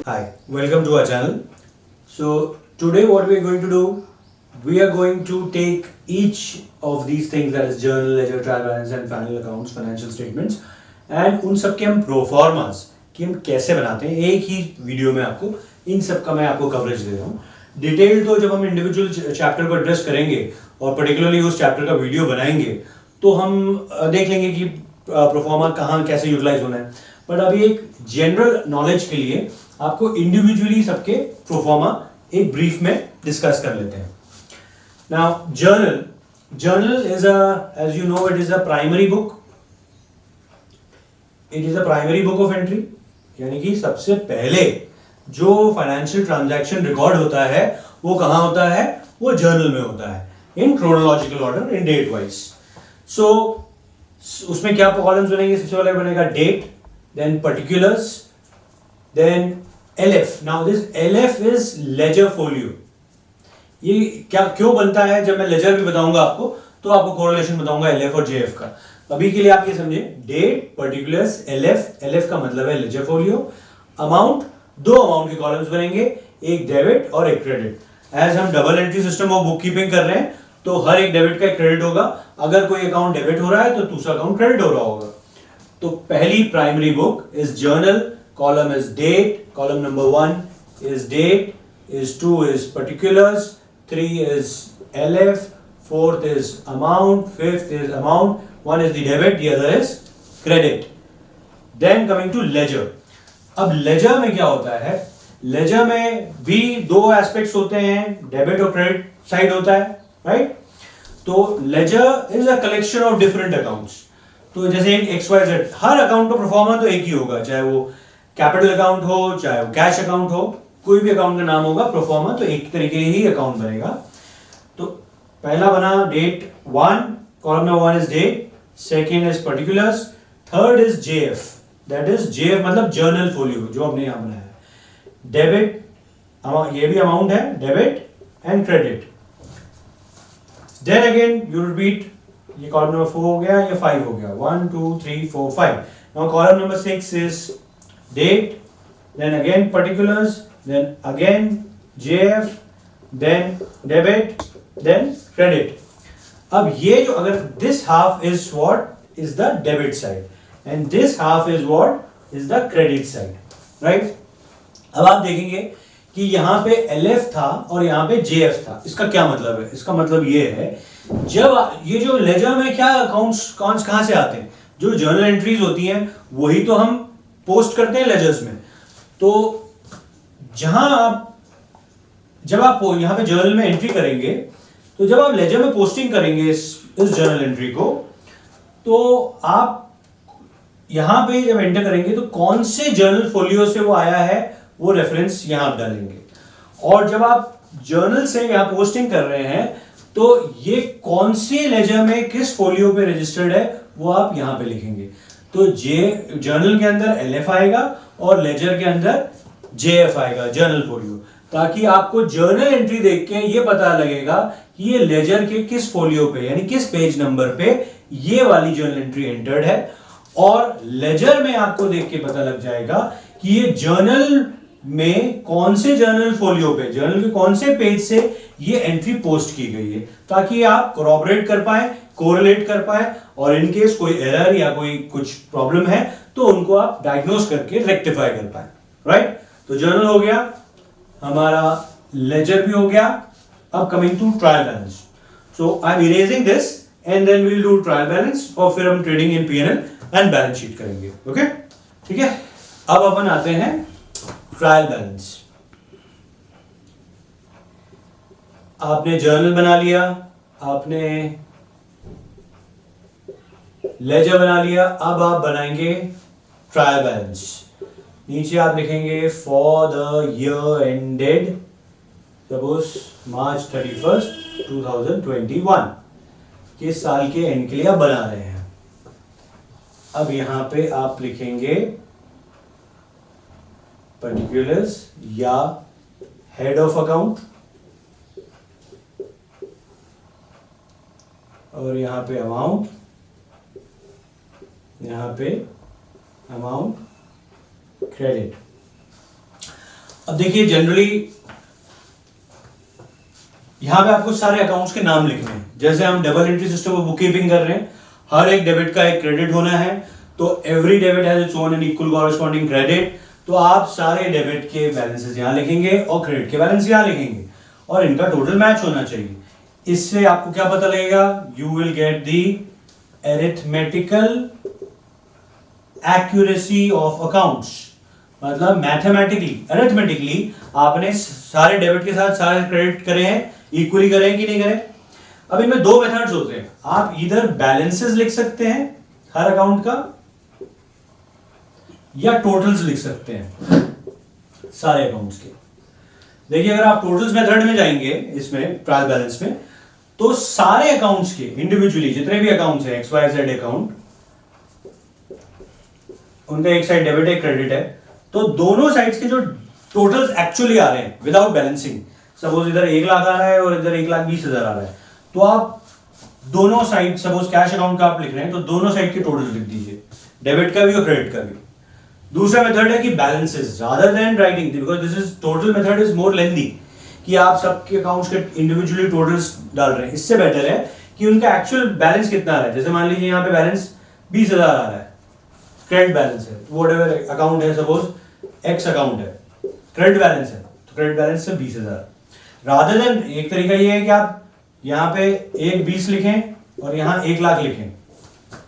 Hi, welcome to our channel. So today what we are going to do, we are going to take each of these things, that is journal, ledger, trial balance and final accounts, financial statements, and उन सब के हम प्रोफॉर्मास कि हम कैसे बनाते हैं एक ही वीडियो में आपको इन सब का मैं आपको कवरेज दे रहा हूँ। डिटेल तो जब हम इंडिविजुअल चैप्टर को एड्रेस करेंगे और पर्टिकुलरली उस चैप्टर का वीडियो बनाएंगे तो हम देख लेंगे कि प्रोफॉर्मा कहाँ कैसे यूटिलाइज होना है। बट अभी एक जनरल नॉलेज के लिए आपको इंडिविजुअली सबके प्रोफॉर्मा एक ब्रीफ में डिस्कस कर लेते हैं। Now journal is as you know it is a primary book. It is a primary book of entry, यानी कि सबसे पहले जो फाइनेंशियल ट्रांजैक्शन रिकॉर्ड होता है वो कहाँ होता है, वो जर्नल में होता है in chronological order, in date wise. So उसमें क्या कॉलम्स बनेंगे, सबसे पहले बनेगा date, then particulars, then LF. Now this LF is ledger folio. ये क्या क्यों बनता है, जब मैं लेजर भी बताऊंगा आपको तो आपको कोरिलेशन बताऊंगा LF और JF का। अभी के लिए आप ये समझे, डेट, पर्टिकुलर्स, LF का मतलब है लेजर फोलियो। अमाउंट, दो अमाउंट के कॉलम्स बनेंगे, एक डेबिट और एक क्रेडिट। एज हम double entry system of book keeping कर रहे हैं तो हर एक डेबिट का एक क्रेडिट होगा। अगर कोई अकाउंट डेबिट हो रहा है तो दूसरा अकाउंट क्रेडिट हो रहा होगा। तो पहली primary book is journal, column is date, column number 1 is date, is 2 is particulars, 3 is LF, 4th is amount, 5th is amount, 1 is the debit, the other is credit. Then coming to ledger. अब ledger में क्या होता है, laser में भी दो aspects होते हैं, डेबिट और क्रेडिट साइड होता है, राइट। तो ledger is a collection of different accounts. तो जैसे एक XYZ, हर अकाउंट का परफॉर्मा तो एक ही होगा, चाहे वो कैपिटल अकाउंट हो चाहे वो कैश अकाउंट हो, कोई भी अकाउंट का नाम होगा, परफॉर्मा तो एक तरीके ही अकाउंट बनेगा। तो पहला बना date 1, column number 1 is date, second is particulars, third is JF, that is JF मतलब जर्नल फोलियो जो हमने यहां बनाया है। डेबिट, ये भी अमाउंट है, debit and credit. Then again you repeat, ये कॉलम नंबर 4 हो गया, ये 5 हो गया, 1 2 3 4 5। Now column number 6 is date, then again particulars, then again JF, then debit, then credit. अब ये जो, अगर this half is what is the debit side and this half is what is the credit side, right. अब आप देखेंगे कि यहां पे LF था और यहां पे JF था। इसका क्या मतलब है, इसका मतलब ये है, जब ये जो लेजर में क्या अकाउंट्स कहां से आते हैं, जो जर्नल एंट्रीज होती हैं वही तो हम पोस्ट करते हैं लेजर्स में। तो जब आप यहां पे जर्नल में एंट्री करेंगे, तो जब आप लेजर में पोस्टिंग करेंगे इस जर्नल एंट्री को, तो आप यहां पे जब एंटर करेंगे तो कौन से जर्नल फोलियो से वो आया है वो रेफरेंस यहां आप डालेंगे। और जब आप जर्नल से यहां पोस्टिंग कर रहे हैं तो ये कौन से लेजर में किस फोलियो पे रजिस्टर्ड है वो आप यहां पे लिखेंगे। तो जर्नल के अंदर LF आएगा और लेजर के अंदर JF आएगा, जर्नल फोलियो, ताकि आपको जर्नल एंट्री देख के ये पता लगेगा कि ये लेजर के किस फोलियो पे, यानी किस पेज नंबर पे ये वाली जर्नल एंट्री एंटर्ड है। और लेजर में आपको देख के पता लग जाएगा कि ये जर्नल में कौन से जर्नल फोलियो पे, जर्नल के कौन से पेज से ये एंट्री पोस्ट की गई है, ताकि आप कोरॉबरेट कर पाए, कोरिलेट कर पाए, और इन केस कोई एरर या कोई कुछ प्रॉब्लम है तो उनको आप डायग्नोस करके रेक्टिफाई कर पाए, राइट। तो जर्नल हो गया हमारा, लेजर भी हो गया। अब coming to trial balance. So I am erasing this and then we will do trial balance और फिर हम trading in P&L and balance sheet करेंगे, ओके, ठीक है। अब अपन आते हैं ट्रायल बैलेंस। आपने जर्नल बना लिया, आपने लेजर बना लिया, अब आप बनाएंगे ट्रायल बैलेंस। नीचे आप लिखेंगे for the year ended suppose March 31st 2021, किस साल के एंड के लिए आप बना रहे हैं। अब यहां पे आप लिखेंगे पर्टिकुलर्स या हेड ऑफ अकाउंट, और यहां पे अमाउंट, यहां पे अमाउंट क्रेडिट। अब देखिए जनरली यहां पे आपको सारे अकाउंट्स के नाम लिखने हैं। जैसे हम डबल एंट्री सिस्टम में बुक कीपिंग कर रहे हैं, हर एक डेबिट का एक क्रेडिट होना है, तो every debit has its own and equal corresponding credit. तो आप सारे डेबिट के बैलेंसेस यहां लिखेंगे और क्रेडिट के बैलेंस यहां लिखेंगे और इनका टोटल मैच होना चाहिए। इससे आपको क्या पता लगेगा, you will get the arithmetical accuracy of accounts. मतलब मैथमेटिकली अरिथमेटिकली आपने सारे डेबिट के साथ सारे क्रेडिट करे हैं, इक्वली करे हैं कि नहीं करे। अब इनमें दो मेथड्स होते हैं, आप इधर बैलेंसेस लिख सकते हैं हर अकाउंट का या टोटल्स लिख सकते हैं सारे अकाउंट्स के। देखिए अगर आप टोटल्स मेथड में जाएंगे इसमें ट्रायल बैलेंस में, तो सारे अकाउंट्स के इंडिविजुअली जितने भी अकाउंट्स हैं XYZ अकाउंट, उनका एक साइड डेबिट है क्रेडिट है, तो दोनों साइड्स के जो टोटल्स एक्चुअली आ रहे हैं विदाउट बैलेंसिंग, सपोज इधर 1 लाख आ रहा है और इधर 1,20,000 आ रहा है, तो आप दोनों साइड, सपोज कैश अकाउंट का आप लिख रहे हैं तो दोनों साइड के टोटल्स लिख दीजिए, डेबिट का भी और क्रेडिट का भी। दूसरा मेथड है कि balances rather than writing, because this is total method is more lengthy, कि आप सबके अकाउंट्स के इंडिविजुअली टोटल्स डाल रहे हैं। इससे बेटर है कि उनका एक्चुअल बैलेंस कितना आ रहा है। जैसे मान लीजिए यहाँ पे बैलेंस 20,000 आ रहा है, क्रेडिट बैलेंस है, व्हाटएवर अकाउंट है, सपोज एक्स अकाउंट है, क्रेडिट बैलेंस है, तो क्रेडिट बैलेंस से 20,000। रादर देन एक तरीका ये है कि आप यहाँ पे 1,20,000 लिखें और यहाँ 1,00,000 लिखें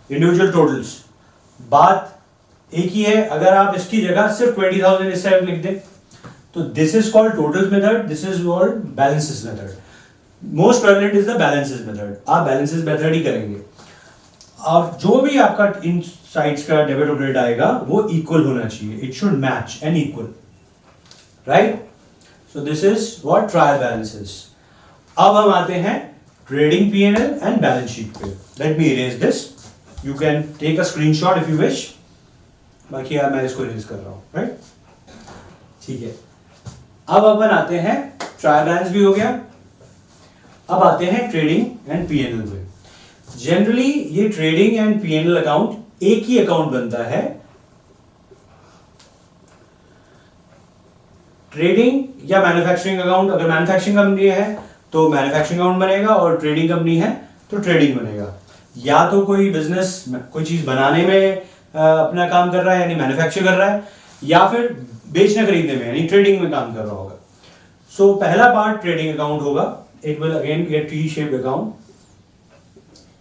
इंडिविजुअल टोटल्स, बात एक ही है। अगर आप इसकी जगह सिर्फ 20,000 इस साइड लिख दें तो this is called totals method, this is called balances method. Most prevalent is the balances method, आप बैलेंसेस मेथड ही करेंगे और जो भी आपका इन साइड्स का डेबिट और क्रेडिट आएगा वो इक्वल होना चाहिए, it should match and equal, right. So this is what trial balances. अब हम आते हैं trading P&L and balance sheet पे। Let me erase this, you can take a screenshot if you wish, बाकी यार मैं इसको इरेज कर रहा हूं, राइट, ठीक है। अब अपन आते हैं, ट्रायल बैलेंस भी हो गया, अब आते हैं ट्रेडिंग एंड P&L पे। जनरली ये ट्रेडिंग एंड P&L अकाउंट एक ही अकाउंट बनता है। ट्रेडिंग या मैन्युफैक्चरिंग अकाउंट, अगर मैन्युफैक्चरिंग कंपनी है तो मैन्युफैक्चरिंग अकाउंट बनेगा और ट्रेडिंग कंपनी है तो ट्रेडिंग बनेगा। या तो कोई बिजनेस कोई चीज बनाने में अपना काम कर रहा है यानी मैन्युफैक्चर कर रहा है, या फिर बेचने खरीदने में यानी ट्रेडिंग में काम कर रहा होगा। सो पहला पार्ट ट्रेडिंग अकाउंट होगा, it will again get T shape account.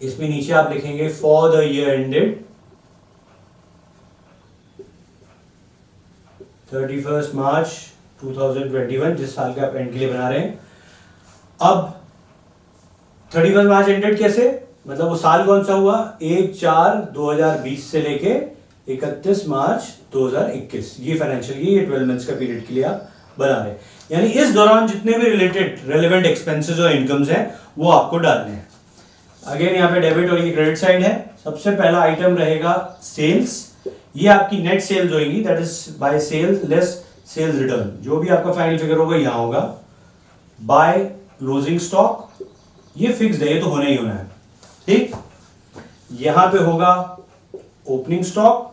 इसमें नीचे आप लिखेंगे फॉर द ईयर एंडेड 31 मार्च 2021, जिस साल के आप एंड के लिए बना रहे हैं। अब 31 मार्च एंडेड कैसे, मतलब वो साल कौन सा हुआ, 1/4/2020 से लेके 31 मार्च 2021, ये फाइनेंशियल ये 12 मंथ्स का पीरियड के लिए आप बना रहे हैं। यानी इस दौरान जितने भी रिलेटेड रेलेवेंट एक्सपेंसेस और इनकम्स हैं वो आपको डालने हैं। अगेन यहाँ पे डेबिट और ये क्रेडिट साइड है। सबसे पहला आइटम रहेगा सेल्स, ये आपकी नेट सेल्स होगी, that is by sales less sales return, जो भी आपका फाइनल फिगर होगा यहाँ होगा। बाय क्लोजिंग स्टॉक, ये फिक्स्ड है, ये तो होना ही होना है, ठीक। यहां पे होगा ओपनिंग स्टॉक,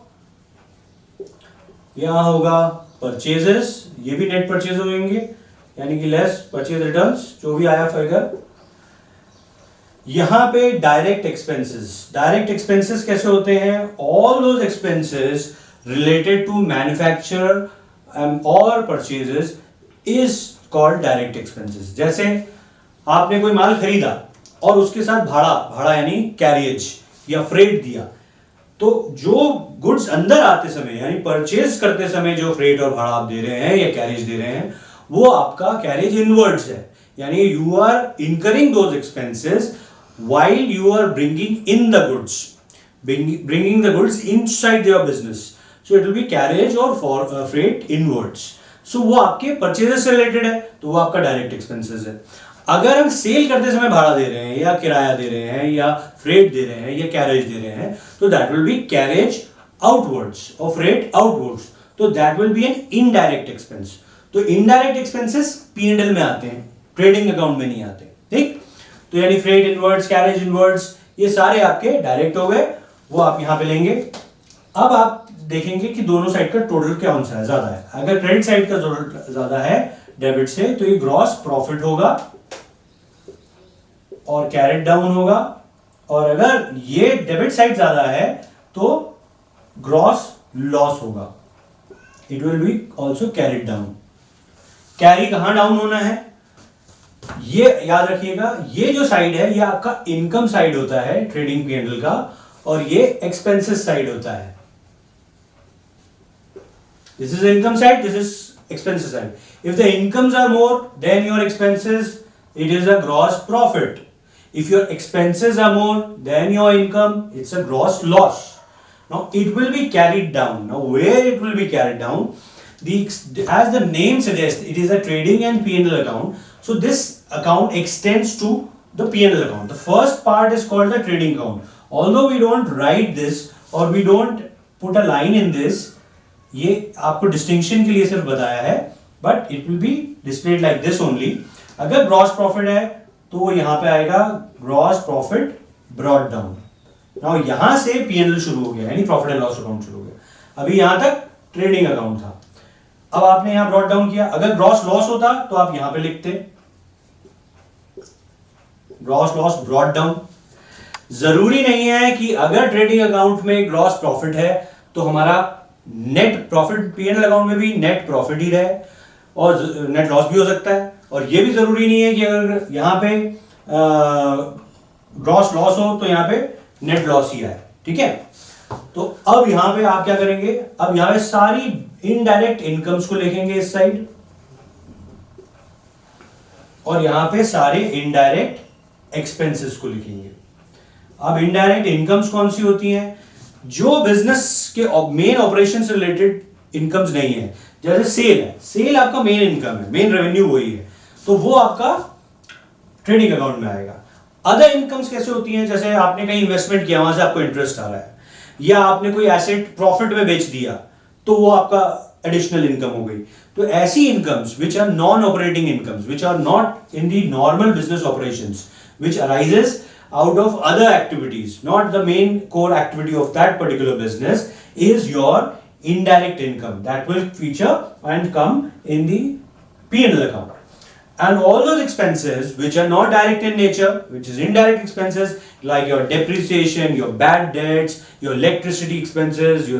यहां होगा परचेजेस, ये भी नेट परचेज होंगे यानी कि लेस परचेज रिटर्न्स, जो भी आया फिगर। यहां पे डायरेक्ट एक्सपेंसेस, डायरेक्ट एक्सपेंसेस कैसे होते हैं, all those expenses related to manufacture और purchases is called direct expenses. जैसे आपने कोई माल खरीदा और उसके साथ भाड़ा यानी कैरियज या फ्रेट दिया, तो जो गुड्स अंदर आते समय यानी परचेज करते समय जो फ्रेट और भाड़ा आप दे रहे हैं या कैरिज दे रहे हैं, वो आपका कैरिज इनवर्ड्स है, यानी you are incurring those expenses while you are bringing in the goods, bringing the goods inside your business, so it will be carriage or for freight inwards. So वो आपके purchases से related है, तो वो आपका direct expenses है। अगर हम सेल करते समय भाड़ा दे रहे हैं या किराया दे रहे हैं या फ्रेट दे रहे हैं या कैरेज दे रहे हैं, तो that will be carriage outwards और फ्रेट आउटवर्ड्स, तो that will be an indirect expense. तो इनडायरेक्ट एक्सपेंसेस P&L में आते हैं, ट्रेडिंग अकाउंट में नहीं आते, ठीक। तो यानी फ्रेट इनवर्ड्स, कैरेज इनवर्ड्स, ये सारे आपके डायरेक्ट हो गए, वो आप यहां पे लेंगे। अब आप देखेंगे कि दोनों साइड का टोटल कौन सा है ज्यादा है। अगर क्रेडिट साइड का टोटल ज्यादा है डेबिट से तो ये ग्रॉस प्रॉफिट होगा और कैरेट डाउन होगा, और अगर ये डेबिट साइड ज्यादा है तो ग्रॉस लॉस होगा, it will be also carried down. Carry कहां डाउन होना है ये याद रखिएगा, ये जो साइड है ये आपका इनकम साइड होता है ट्रेडिंग पीएनएल का, और ये एक्सपेंसेस साइड होता है। This is income side, this is expenses side. If the incomes are more than your expenses, it is a gross profit. If your expenses are more than your income, it's a gross loss. Now it will be carried down. Now where it will be carried down? As the name suggests, it is a trading and P&L account. So this account extends to the P&L account. The first part is called the trading account. Although we don't write this or we don't put a line in this, ये आपको distinction के लिए सिर्फ बताया है, but it will be displayed like this only. अगर gross profit है तो वो यहां पे आएगा gross profit brought down. Now यहां से पीएनएल शुरू हो गया, यानी प्रॉफिट एंड लॉस अकाउंट शुरू हो गया। अभी यहां तक ट्रेडिंग अकाउंट था, अब आपने यहां ब्रॉट डाउन किया। अगर ग्रॉस लॉस होता तो आप यहां पे लिखते ग्रॉस लॉस ब्रॉट डाउन। जरूरी नहीं है कि अगर ट्रेडिंग अकाउंट में ग्रॉस प्रॉफिट है तो हमारा नेट प्रॉफिट पीएनएल अकाउंट में भी नेट प्रॉफिट ही रहे, और नेट लॉस भी हो सकता है। और ये भी जरूरी नहीं है कि अगर यहां पे ग्रॉस लॉस हो तो यहां पे नेट लॉस ही आए, ठीक है। तो अब यहां पे आप क्या करेंगे, अब यहां पे सारी इनडायरेक्ट इनकम्स को लिखेंगे इस साइड, और यहां पे सारे इनडायरेक्ट एक्सपेंसेस को लिखेंगे। अब इनडायरेक्ट इनकम्स कौन सी होती हैं? जो बिजनेस के मेन ऑपरेशन से रिलेटेड इनकम्स नहीं है, जैसे सेल है, सेल आपका मेन इनकम है, मेन रेवेन्यू वही है, तो वो आपका ट्रेडिंग अकाउंट में आएगा। अदर इनकम्स कैसे होती हैं? जैसे आपने कहीं इन्वेस्टमेंट किया, वहां से आपको इंटरेस्ट आ रहा है, या आपने कोई एसेट प्रॉफिट में बेच दिया तो वो आपका एडिशनल इनकम हो गई। तो ऐसी incomes which are non operating incomes, which are not in the normal business operations, which arises out of other activities, not the main core activity of that particular business, is your indirect income that will feature and come in the P&L account. And all those expenses which are not direct in nature, which is indirect expenses like your depreciation, your bad debts, your electricity expenses,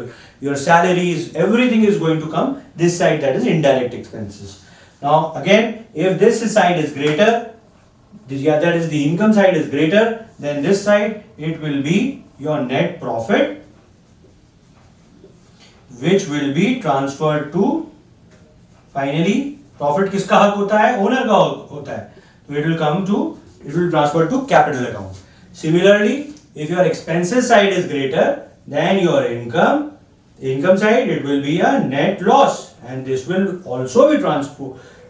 your salaries, everything is going to come this side, that is indirect expenses. Now again, if this side is greater, that is the income side is greater, then this side it will be your net profit, which will be transferred to, finally profit किसका हक होता है? Owner का होता है, तो it will transfer to capital account. Similarly, if your expenses side is greater than your income side, it will be a net loss, and this will also be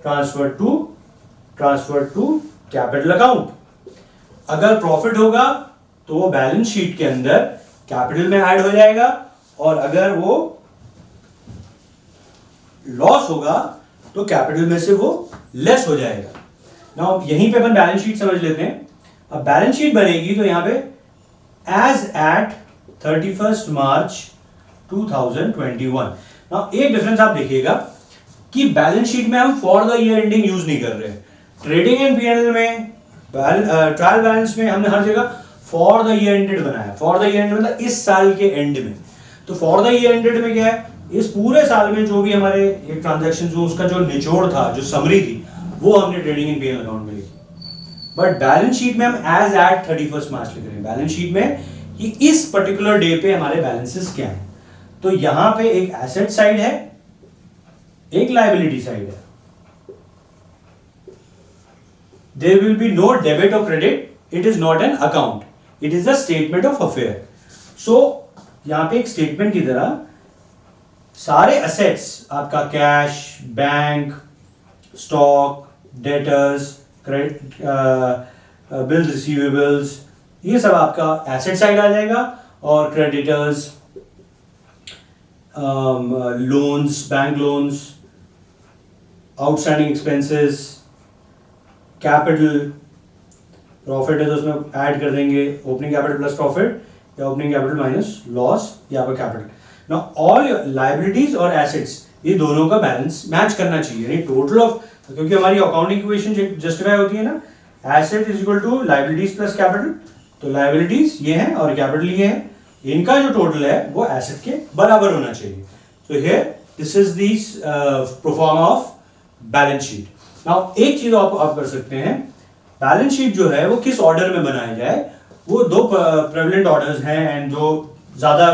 transferred to capital account. अगर profit होगा तो वो balance sheet के अंदर capital में add हो जाएगा, और अगर वो लॉस होगा तो कैपिटल में से वो लेस हो जाएगा। नाउ यहीं पे अपन बैलेंस शीट समझ लेते हैं। अब बैलेंस शीट बनेगी तो यहां पे एज एट 31 मार्च 2021। नाउ एक डिफरेंस आप देखिएगा कि बैलेंस शीट में हम for the year ending use नहीं कर रहे हैं। ट्रेडिंग एंड पीएनएल में, ट्रायल बैलेंस में हमने हर जगह फॉर द ईयर एंडेड बनाया। फॉर द ईयर एंडेड मतलब इस साल के एंड में। तो फॉर द ईयर एंडेड में क्या है, इस पूरे साल में जो भी हमारे एक ट्रांजैक्शन जो उसका जो निचोड़ था, जो समरी थी, वो हमने ट्रेडिंग एंड पीएनएल अकाउंट में लिखी। बट बैलेंस शीट में हम एज एट 31 मार्च लिख रहे हैं। बैलेंस शीट में कि इस पर्टिकुलर डे पे हमारे बैलेंसेस क्या हैं। तो यहां पे एक एसेट साइड है, एक लायबिलिटी साइड है। There will be no debit or credit. It is not an account. It is a statement of affair. So यहां पे एक स्टेटमेंट की तरह सारे असेट्स, आपका cash, bank, stock, debtors, credit, bills receivables, ये सब आपका एसेट साइड आ जाएगा, और creditors, loans, bank loans, outstanding expenses, capital, profit है तो उसमें ऐड कर देंगे ओपनिंग कैपिटल प्लस प्रॉफिट, या ओपनिंग कैपिटल माइनस लॉस, या आपका कैपिटल। नाउ ऑल लायबिलिटीज और एसेट्स, ये दोनों का बैलेंस मैच करना चाहिए, यानी टोटल ऑफ, क्योंकि हमारी अकाउंटिंग इक्वेशन जस्टिफाई होती है ना, asset is equal to liabilities plus capital, तो लायबिलिटीज ये हैं और कैपिटल ये है, इनका जो टोटल है वो एसेट के बराबर होना चाहिए। तो here this is this proforma of balance sheet. Now एक चीज आप कर सकते हैं, बैलेंस शीट जो है वो किस ऑर्डर में बनाया जाए, वो दो प्रेवलेंट ऑर्डर्स हैं एंड जो ज्यादा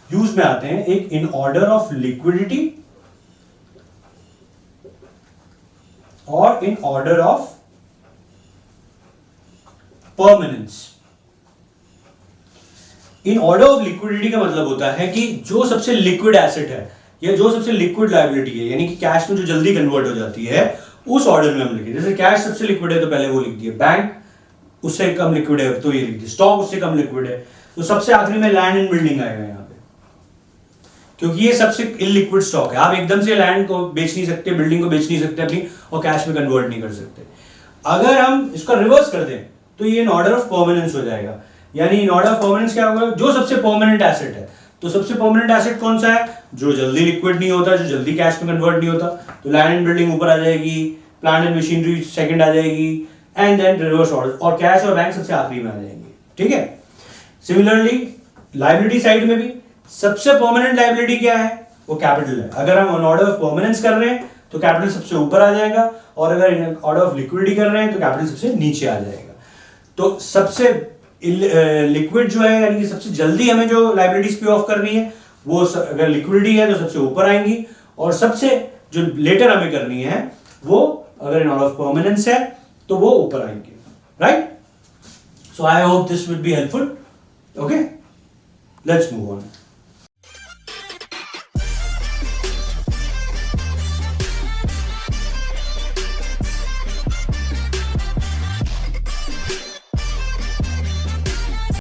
यूज में आते हैं, एक इन ऑर्डर ऑफ लिक्विडिटी और in order of permanence. In order of liquidity का मतलब होता है कि जो सबसे लिक्विड एसेट है या जो सबसे लिक्विड लायबिलिटी है, यानी कि कैश में जो जल्दी कन्वर्ट हो जाती है, उस ऑर्डर में हम लिखें। जैसे कैश सबसे लिक्विड है तो पहले वो लिख दिए, बैंक उससे कम लिक्विड है तो ये लिख दिए, स्टॉक उससे कम लिक्विड है तो सबसे आखिरी में लैंड एंड बिल्डिंग आएगा यहाँ पे, क्योंकि ये सबसे इलिक्विड स्टॉक है। आप एकदम से लैंड को बेच नहीं सकते, बिल्डिंग को बेच नहीं सकते अपनी, और कैश में कन्वर्ट नहीं कर सकते। अगर हम इसका रिवर्स कर दें तो ये इन ऑर्डर ऑफ परमानेंस हो जाएगा, यानी इन ऑर्डर ऑफ परमानेंस क्या होगा, जो सबसे परमानेंट एसेट है, तो सबसे परमानेंट एसेट कौन सा है, जो जल्दी लिक्विड नहीं होता, जो जल्दी कैश में कन्वर्ट नहीं होता, तो लैंड एंड बिल्डिंग ऊपर आ जाएगी, प्लांट एंड मशीनरी सेकंड आ जाएगी, एंड देन रिवर्स ऑर्डर, और कैश और बैंक सबसे आखिरी में आ जाएंगे। ठीक है। सिमिलरली लायबिलिटी साइड में भी सबसे परमानेंट लायबिलिटी क्या है, वो कैपिटल है। अगर हम ऑन ऑर्डर ऑफ परमानेंस कर रहे हैं तो कैपिटल सबसे ऊपर आ जाएगा, और अगर इन ऑर्डर ऑफ लिक्विडिटी कर रहे हैं तो कैपिटल सबसे नीचे आ जाएगा। तो सबसे लिक्विड जो है, यानी कि सबसे जल्दी हमें जो लायबिलिटीज पे ऑफ करनी है, वो अगर लिक्विडिटी है तो सबसे ऊपर आएंगी, और सबसे जो लेटर हमें करनी है वो अगर इन ऑर्डर ऑफ परमानेंस है तो वो ऊपर आएंगे। Right. So I hope this would be helpful. Okay, let's move on.